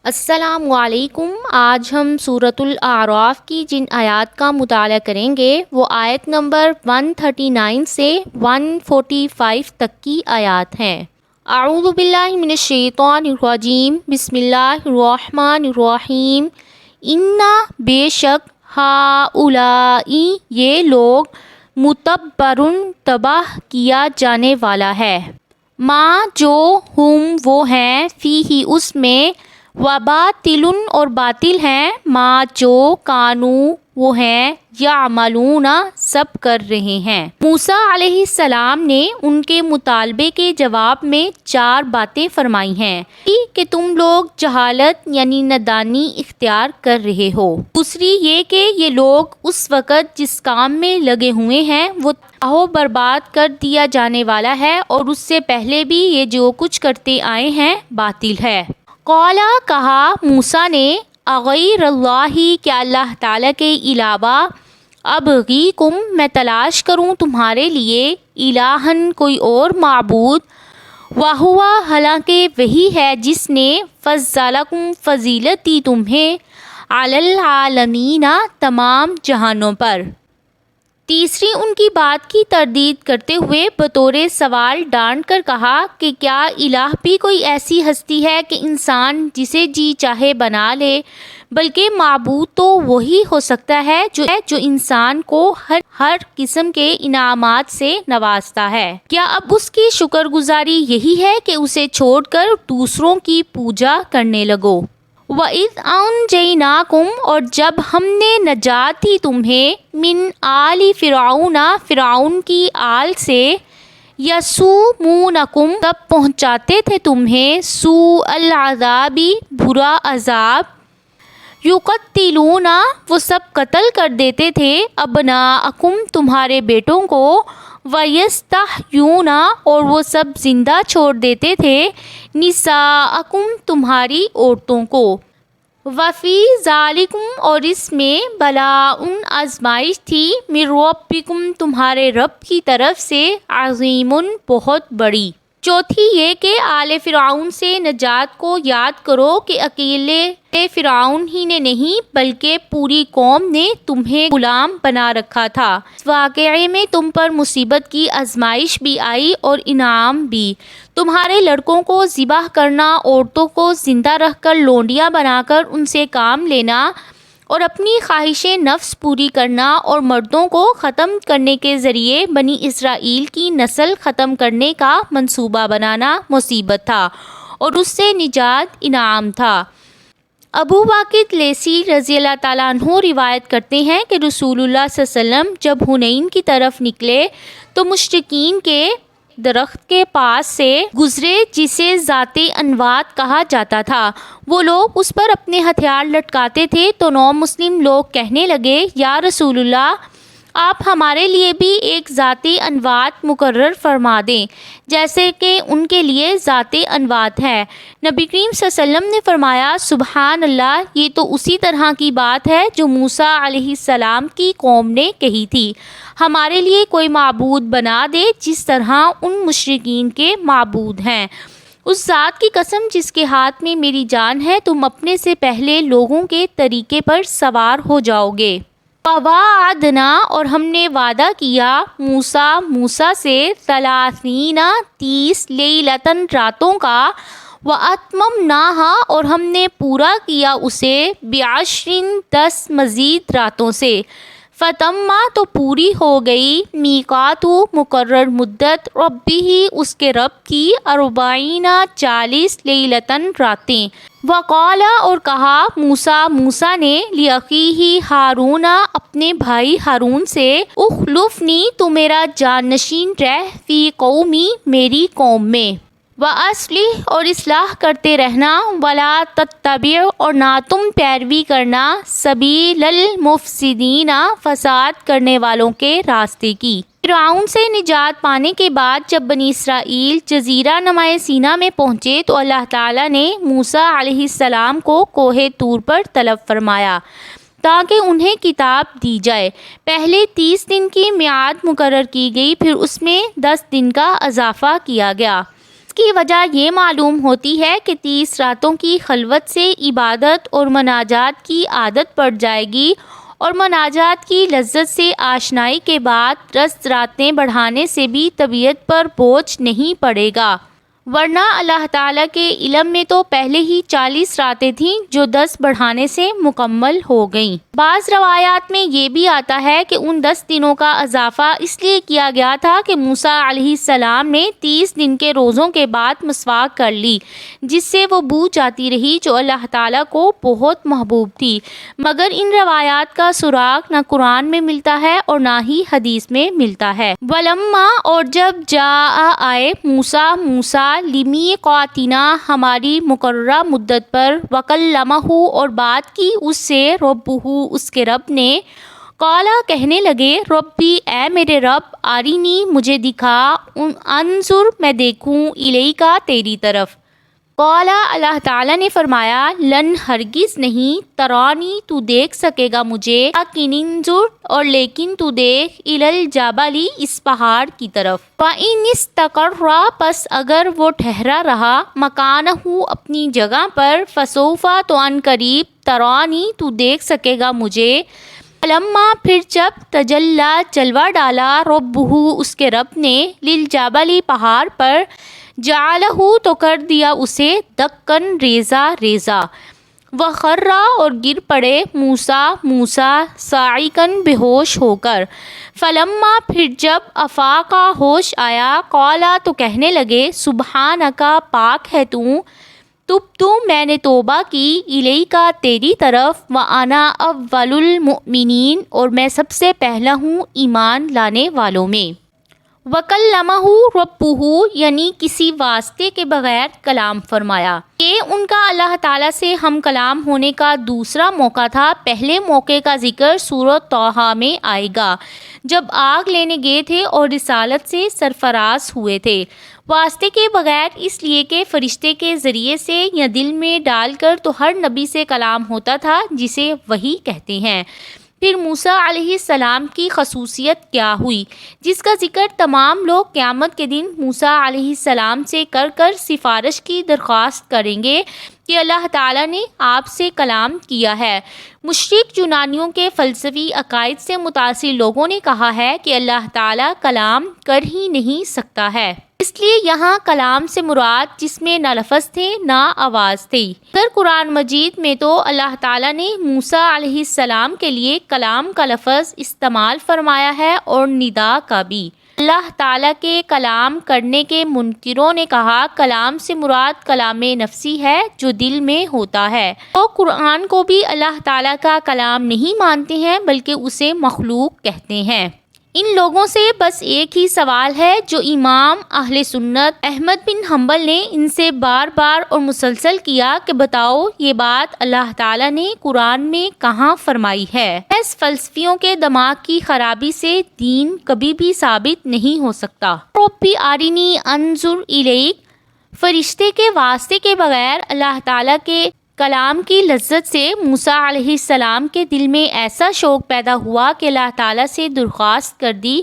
السلام علیکم۔ آج ہم سورۃ الاعراف کی جن آیات کا مطالعہ کریں گے وہ آیت نمبر 139 سے 145 تک کی آیات ہیں۔ اعوذ باللہ من الشیطان الرجیم، بسم اللہ الرحمن الرحیم۔ انا بے شک ہؤلائی یہ لوگ متبرن تباہ کیا جانے والا ہے، ما جو ہم وہ ہیں، فیہ اس میں، وباطل اور باطل ہیں، ما جو کانو وہ ہیں، یعملون سب کر رہے ہیں۔ موسیٰ علیہ السلام نے ان کے مطالبے کے جواب میں 4 باتیں فرمائی ہیں کہ تم لوگ جہالت یعنی نادانی اختیار کر رہے ہو۔ دوسری یہ کہ یہ لوگ اس وقت جس کام میں لگے ہوئے ہیں وہ تباہ و برباد کر دیا جانے والا ہے، اور اس سے پہلے بھی یہ جو کچھ کرتے آئے ہیں باطل ہے۔ قالا کہا موسیٰ نے، اغیر اللہ کیا اللہ تعالیٰ کے علاوہ، ابغیکم میں تلاش کروں تمہارے لیے، الہن کوئی اور معبود، وہو حالانکہ وہی ہے جس نے فضلکم فضیلت دی تمہیں، علی العالمین تمام جہانوں پر۔ تیسری ان کی بات کی تردید کرتے ہوئے بطور سوال ڈانٹ کر کہا کہ کیا الہ بھی کوئی ایسی ہستی ہے کہ انسان جسے جی چاہے بنا لے، بلکہ معبود تو وہی ہو سکتا ہے جو انسان کو ہر قسم کے انعامات سے نوازتا ہے۔ کیا اب اس کی شکر گزاری یہی ہے کہ اسے چھوڑ کر دوسروں کی پوجا کرنے لگو؟ وَإِذْ أَنْجَيْنَاكُمْ اور جب ہم نے نجات دی تمہیں، من آل فرعون فرعون کی آل سے، یسومونکم تب پہنچاتے تھے تمہیں، سوء العذاب برا عذاب، یقتلون وہ سب قتل کر دیتے تھے، ابناءکم تمہارے بیٹوں کو، ویستحیون اور وہ سب زندہ چھوڑ دیتے تھے، نساءکم تمہاری عورتوں کو، وفی ذالکم اور اس میں، بلاء آزمائش تھی، من ربکم تمہارے رب کی طرف سے، عظیم بہت بڑی۔ چوتھی یہ کہ آل فرعون سے نجات کو یاد کرو کہ اکیلے فرعون ہی نے نہیں بلکہ پوری قوم نے تمہیں غلام بنا رکھا تھا۔ اس واقعے میں تم پر مصیبت کی آزمائش بھی آئی اور انعام بھی، تمہارے لڑکوں کو ذبح کرنا، عورتوں کو زندہ رکھ کر لونڈیاں بنا کر ان سے کام لینا، اور اپنی خواہش نفس پوری کرنا، اور مردوں کو ختم کرنے کے ذریعے بنی اسرائیل کی نسل ختم کرنے کا منصوبہ بنانا مصیبت تھا، اور اس سے نجات انعام تھا۔ ابو واقد لیثی رضی اللہ تعالیٰ عنہ روایت کرتے ہیں کہ رسول اللہ صلی اللہ علیہ وسلم جب حنین کی طرف نکلے تو مشرکین کے درخت کے پاس سے گزرے جسے ذات انوات کہا جاتا تھا، وہ لوگ اس پر اپنے ہتھیار لٹکاتے تھے، تو نو مسلم لوگ کہنے لگے، یا رسول اللہ آپ ہمارے لیے بھی ایک ذات انوات مقرر فرما دیں جیسے کہ ان کے لیے ذات انوات ہے۔ نبی کریم صلی اللہ علیہ وسلم نے فرمایا، سبحان اللہ، یہ تو اسی طرح کی بات ہے جو موسیٰ علیہ السلام کی قوم نے کہی تھی، ہمارے لیے کوئی معبود بنا دے جس طرح ان مشرکین کے معبود ہیں۔ اس ذات کی قسم جس کے ہاتھ میں میری جان ہے، تم اپنے سے پہلے لوگوں کے طریقے پر سوار ہو جاؤ گے۔ وَوَعَدْنَا اور ہم نے وعدہ کیا، موسیٰ سے، 30 لیلتاً راتوں کا، وَأَتْمَمْنَاهَا اور ہم نے پورا کیا اسے، ب10 10 مزید راتوں سے، فتمّا تو پوری ہو گئی، میقات مقرر مدت، ربہ اس کے رب کی، 40 لیلتاً راتیں، وقال اور کہا موسیٰ نے، لأخیہ ہارون اپنے بھائی ہارون سے، اخلفنی تو میرا جانشین رہ، فی قومی میری قوم میں، وَأَصْلِحْ اور اصلاح کرتے رہنا، وَلَا تَتَّبِعْ اور نہ تم پیروی کرنا، سَبِیلَ الْمُفْسِدِینَ فساد کرنے والوں کے راستے کی۔ فرعون سے نجات پانے کے بعد جب بنی اسرائیل جزیرہ نمائے سینا میں پہنچے تو اللہ تعالیٰ نے موسیٰ علیہ السلام کو کوہ طور پر طلب فرمایا تاکہ انہیں کتاب دی جائے۔ پہلے 30 دن کی میعاد مقرر کی گئی، پھر اس میں 10 دن کا اضافہ کیا گیا۔ کی وجہ یہ معلوم ہوتی ہے کہ 30 راتوں کی خلوت سے عبادت اور مناجات کی عادت پڑ جائے گی، اور مناجات کی لذت سے آشنائی کے بعد 10 راتیں بڑھانے سے بھی طبیعت پر بوجھ نہیں پڑے گا، ورنہ اللہ تعالیٰ کے علم میں تو پہلے ہی 40 راتیں تھیں جو 10 بڑھانے سے مکمل ہو گئیں۔ بعض روایات میں یہ بھی آتا ہے کہ ان 10 دنوں کا اضافہ اس لیے کیا گیا تھا کہ موسیٰ علیہ السلام نے 30 دن کے روزوں کے بعد مسواک کر لی، جس سے وہ بو جاتی رہی جو اللہ تعالیٰ کو بہت محبوب تھی، مگر ان روایات کا سراغ نہ قرآن میں ملتا ہے اور نہ ہی حدیث میں ملتا ہے۔ ولما، اور جب جاء آئے موسیٰ لمیقاتنا، ہماری مقررہ مدت پر، وکلمہ، اور بات کی اس سے، ربہ، اس کے رب نے، قالا، کہنے لگے، ربی، اے میرے رب، آرینی، مجھے دکھا، انظر، میں دیکھوں، الیکا، تیری طرف۔ قالا، اللہ تعالیٰ نے فرمایا، لن، ہرگز نہیں، ترانی، تو دیکھ سکے گا مجھے، لیکن انظر، اور لیکن تو دیکھ، الی الجبل، اس پہاڑ کی طرف، فإن استقر، پس اگر وہ ٹھہرا رہا، مکانہ، اپنی جگہ پر، فسوف، تو ان قریب، ترانی، تو دیکھ سکے گا مجھے، فلما، پھر جب، تجلی، جلوہ ڈالا، ربہ، اس کے رب نے، للجبل، پہاڑ پر، جعلہ، تو کر دیا اسے، دکن، ریزہ ریزہ، وخر، اور گر پڑے، موسیٰ صاعقاً، بے ہوش ہو کر، فلما، پھر جب، افاق، ہوش آیا، قالا، تو کہنے لگے، سبحانک، پاک ہے تبتو، میں نے توبہ کی، الیکا، تیری طرف، وانا اول المؤمنین، اور میں سب سے پہلا ہوں ایمان لانے والوں میں۔ وکلمہ ربہ، یعنی کسی واسطے کے بغیر کلام فرمایا۔ یہ ان کا اللہ تعالیٰ سے ہم کلام ہونے کا دوسرا موقع تھا۔ پہلے موقع کا ذکر سورۃ طٰہٰ میں آئے گا، جب آگ لینے گئے تھے اور رسالت سے سرفراز ہوئے تھے، واسطے کے بغیر، اس لیے کہ فرشتے کے ذریعے سے یا دل میں ڈال کر تو ہر نبی سے کلام ہوتا تھا، جسے وحی کہتے ہیں۔ پھر موسیٰ علیہ السلام کی خصوصیت کیا ہوئی، جس کا ذکر تمام لوگ قیامت کے دن موسیٰ علیہ السلام سے کر کر سفارش کی درخواست کریں گے کہ اللہ تعالیٰ نے آپ سے کلام کیا ہے۔ مشرک یونانیوں کے فلسفی عقائد سے متاثر لوگوں نے کہا ہے کہ اللہ تعالیٰ کلام کر ہی نہیں سکتا ہے، اس لیے یہاں کلام سے مراد جس میں نہ لفظ تھے نہ آواز تھی۔ پھر قرآن مجید میں تو اللہ تعالیٰ نے موسیٰ علیہ السلام کے لیے کلام کا لفظ استعمال فرمایا ہے اور ندا کا بھی۔ اللہ تعالیٰ کے کلام کرنے کے منکروں نے کہا کلام سے مراد کلام نفسی ہے جو دل میں ہوتا ہے، تو قرآن کو بھی اللہ تعالیٰ کا کلام نہیں مانتے ہیں بلکہ اسے مخلوق کہتے ہیں۔ ان لوگوں سے بس ایک ہی سوال ہے جو امام اہل سنت احمد بن حنبل نے ان سے بار بار اور مسلسل کیا کہ بتاؤ یہ بات اللہ تعالیٰ نے قرآن میں کہاں فرمائی ہے؟ اس فلسفیوں کے دماغ کی خرابی سے دین کبھی بھی ثابت نہیں ہو سکتا۔ ربی آرینی انظر الیک، فرشتے کے واسطے کے بغیر اللہ تعالیٰ کے کلام کی لذت سے موسیٰ علیہ السلام کے دل میں ایسا شوق پیدا ہوا کہ اللہ تعالیٰ سے درخواست کر دی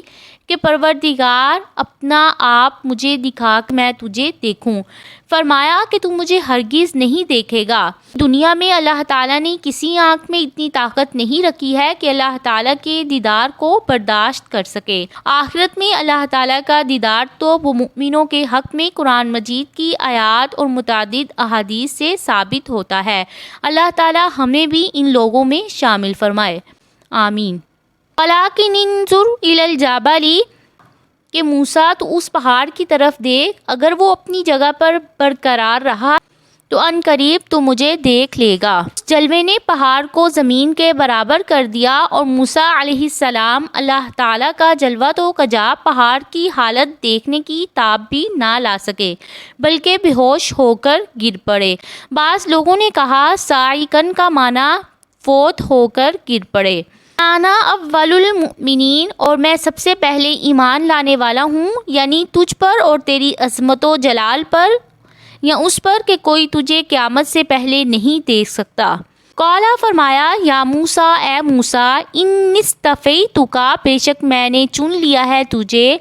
کہ پروردگار اپنا آپ مجھے دکھا کہ میں تجھے دیکھوں۔ فرمایا کہ تو مجھے ہرگز نہیں دیکھے گا۔ دنیا میں اللہ تعالیٰ نے کسی آنکھ میں اتنی طاقت نہیں رکھی ہے کہ اللہ تعالیٰ کے دیدار کو برداشت کر سکے۔ آخرت میں اللہ تعالیٰ کا دیدار تو وہ مؤمنوں کے حق میں قرآن مجید کی آیات اور متعدد احادیث سے ثابت ہوتا ہے۔ اللہ تعالیٰ ہمیں بھی ان لوگوں میں شامل فرمائے، آمین۔ وَلَٰكِنِ انظُرْ إِلَى الْجَبَلِ، کہ موسیٰ تو اس پہاڑ کی طرف دیکھ، اگر وہ اپنی جگہ پر برقرار رہا تو ان قریب تو مجھے دیکھ لے گا۔ اس جلوے نے پہاڑ کو زمین کے برابر کر دیا اور موسیٰ علیہ السلام اللہ تعالیٰ کا جلوہ تو کجا پہاڑ کی حالت دیکھنے کی تاب بھی نہ لا سکے بلکہ بے ہوش ہو کر گر پڑے۔ بعض لوگوں نے کہا صاعقاً کا معنی فوت ہو کر گر پڑے۔ انا اول المؤمنین، اور میں سب سے پہلے ایمان لانے والا ہوں، یعنی تجھ پر اور تیری عظمت و جلال پر، یا اس پر کہ کوئی تجھے قیامت سے پہلے نہیں دیکھ سکتا۔ قالا، فرمایا، یا موسیٰ، اے موسیٰ، انی اصطفیتک، بے شک میں نے چن لیا ہے تجھے،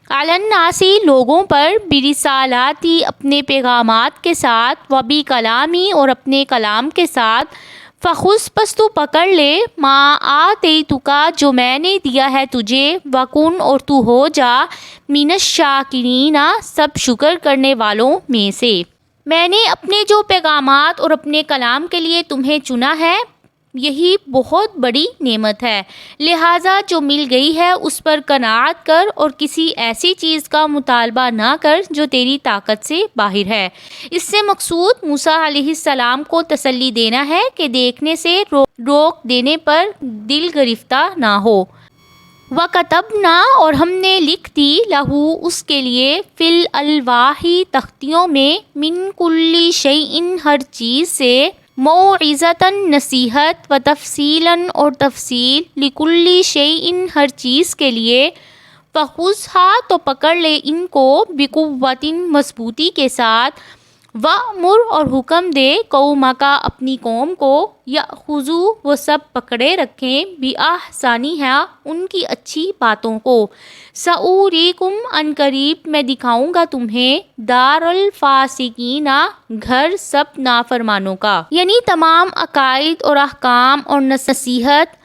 الناسی لوگوں پر برسالاتی اپنے پیغامات کے ساتھ، و بی کلامی اور اپنے کلام کے ساتھ، فخذ پس تو پکڑ لے، ما آتیتک جو میں نے دیا ہے تجھے، وکن اور تو ہو جا، من الشاکرین سب شکر کرنے والوں میں سے۔ میں نے اپنے جو پیغامات اور اپنے کلام کے لیے تمہیں چنا ہے، یہی بہت بڑی نعمت ہے، لہٰذا جو مل گئی ہے اس پر قناعت کر اور کسی ایسی چیز کا مطالبہ نہ کر جو تیری طاقت سے باہر ہے۔ اس سے مقصود موسیٰ علیہ السلام کو تسلی دینا ہے کہ دیکھنے سے روک دینے پر دل گرفتہ نہ ہو۔ وَكَتَبْنَا اور ہم نے لکھ دی، لہو اس کے لیے، فی الألواح تختیوں میں، من کل شیء ہر چیز سے، موعظۃً نصیحت، و تفصیلاً اور تفصیل، لکل شیء ہر چیز کے لیے، فخذھا تو پکڑ لے ان کو، بقوۃ مضبوطی کے ساتھ، وأمر اور حکم دے، قومک اپنی قوم کو، یأخذوا وہ سب پکڑے رکھیں، بأحسنھا ان کی اچھی باتوں کو، سأریکم ان قریب میں دکھاؤں گا تمہیں، دار الفاسقین گھر سب نافرمانوں کا، یعنی تمام عقائد اور احکام اور نصیحت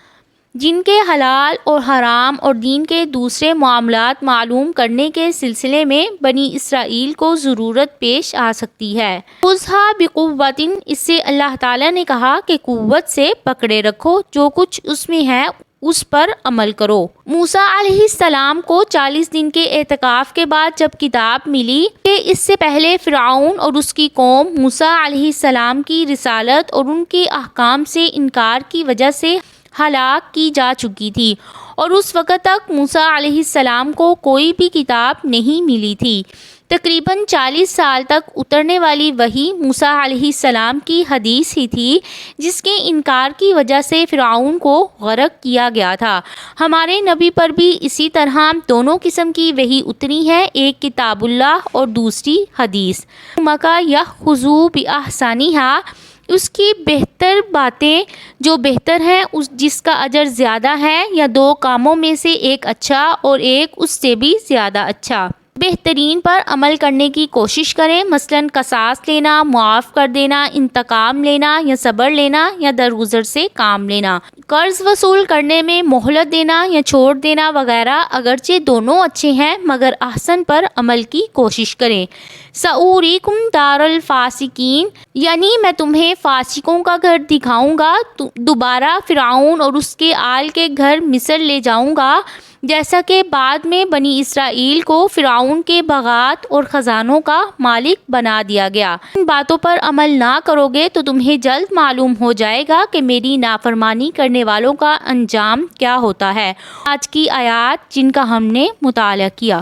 جن کے حلال اور حرام اور دین کے دوسرے معاملات معلوم کرنے کے سلسلے میں بنی اسرائیل کو ضرورت پیش آ سکتی ہے۔ خذھا بقوۃ، اس سے اللہ تعالیٰ نے کہا کہ قوت سے پکڑے رکھو، جو کچھ اس میں ہے اس پر عمل کرو۔ موسیٰ علیہ السلام کو 40 دن کے اعتکاف کے بعد جب کتاب ملی کہ اس سے پہلے فرعون اور اس کی قوم موسیٰ علیہ السلام کی رسالت اور ان کے احکام سے انکار کی وجہ سے ہلاک کی جا چکی تھی، اور اس وقت تک موسیٰ علیہ السلام کو کوئی بھی کتاب نہیں ملی تھی، تقریباً 40 سال تک اترنے والی وحی موسیٰ علیہ السلام کی حدیث ہی تھی جس کے انکار کی وجہ سے فرعون کو غرق کیا گیا تھا۔ ہمارے نبی پر بھی اسی طرح دونوں قسم کی وحی اتری ہے، ایک کتاب اللہ اور دوسری حدیث۔ مکہ یأخذوا بأحسنھا، اس کی بہتر باتیں جو بہتر ہیں، جس کا اجر زیادہ ہے، یا دو کاموں میں سے ایک اچھا اور ایک اس سے بھی زیادہ اچھا، بہترین پر عمل کرنے کی کوشش کریں، مثلاً قصاص لینا، معاف کر دینا، انتقام لینا یا صبر لینا یا درگزر سے کام لینا، قرض وصول کرنے میں مہلت دینا یا چھوڑ دینا وغیرہ، اگرچہ دونوں اچھے ہیں مگر احسن پر عمل کی کوشش کریں۔ سأریکم دار الفاسقین، یعنی میں تمہیں فاسقوں کا گھر دکھاؤں گا، دوبارہ فرعون اور اس کے آل کے گھر مصر لے جاؤں گا، جیسا کہ بعد میں بنی اسرائیل کو فرعون کے باغات اور خزانوں کا مالک بنا دیا گیا۔ ان باتوں پر عمل نہ کرو گے تو تمہیں جلد معلوم ہو جائے گا کہ میری نافرمانی کرنے والوں کا انجام کیا ہوتا ہے۔ آج کی آیات جن کا ہم نے مطالعہ کیا۔